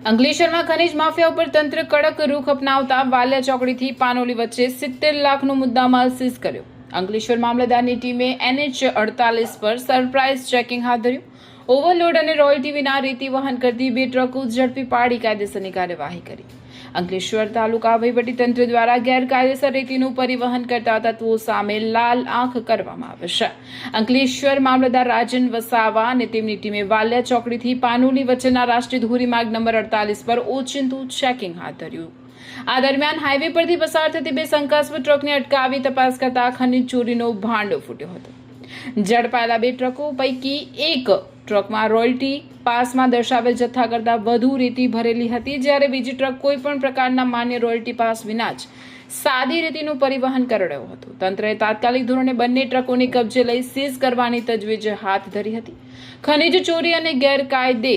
અંકલેશ્વરમાં ખનીજ માફિયા ઉપર તંત્ર કડક રૂખ અપનાવતા વાલિયા ચોકડીથી પાનોલી વચ્ચે 70 લાખનો મુદ્દામાલ સીઝ કર્યો। અંકલેશ્વર મામલતદારની ટીમે NH48 પર સરપ્રાઇઝ ચેકિંગ હાથ ધર્યું। ઓવરલોડ અને રોયલ્ટી વિના રેતી વહન કરતી 2 ટ્રકો ઝડપી પાડી કાયદેસરની કાર્યવાહી કરી। અંકલેશ્વર તાલુકા વહીવટીતંત્ર દ્વારા ગેરકાયદેસર રેતીનું પરિવહન કરતા તત્વો સામે લાલ આંખ કરવામાં આવશે। અંકલેશ્વર મામલતદાર રાજન વસાવા અને તેમની ટીમે વાલિયા ચોકડીથી પાનોલી વચ્ચેના રાષ્ટ્રીય ધોરીમાર્ગ નંબર 48 પર ઓચિંતું ચેકિંગ હાથ ધર્યું। આ દરમિયાન હાઈવે પરથી પસાર થતી 2 શંકાસ્પદ ટ્રકને અટકાવી તપાસ કરતા ખનીજ ચોરીનો ભાંડો ફૂટ્યો હતો। ઝડપાયેલા 2 ટ્રકો પૈકી એક ટ્રકમાં રોયલ્ટી પાસમાં દર્શાવેલ જથ્થા કરતાં વધુ રેતી ભરેલી હતી, જ્યારે બીજી ટ્રક કોઈ પણ પ્રકારના માન્ય રોયલ્ટી પાસ વિના જ સાદી રેતીનું પરિવહન કરી રહ્યો હતો। તંત્રએ તાત્કાલિક ધોરણે બંને ટ્રકોને કબજે લઈ સીઝ કરવાની તજવીજ હાથ ધરી હતી। ખનીજ ચોરી અને ગેરકાયદે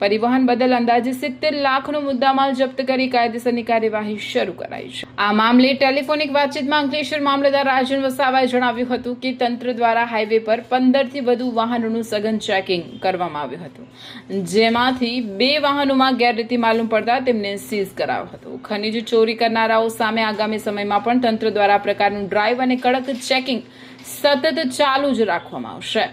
પરિવહન બદલ અંદાજે 70 લાખનો મુદ્દામાલ જપ્ત કરી કાયદેસરની કાર્યવાહી શરૂ કરાઈ છે। આ મામલે ટેલિફોનિક વાતચીતમાં અંકલેશ્વર મામલતદાર રાજન વસાવાએ જણાવ્યું હતું કે તંત્ર દ્વારા હાઈવે પર 15થી વધુ વાહનોનું સઘન ચેકિંગ કરવામાં આવ્યું હતું, જેમાંથી 2 વાહનોમાં ગેરરીતિ માલુમ પડતા તેમને સીઝ કરાયો હતો। ખનીજ ચોરી કરનારાઓ સામે આગામી સમયમાં પણ તંત્ર દ્વારા આ પ્રકારનું ડ્રાઈવ અને કડક ચેકિંગ સતત ચાલુ જ રાખવામાં આવશે।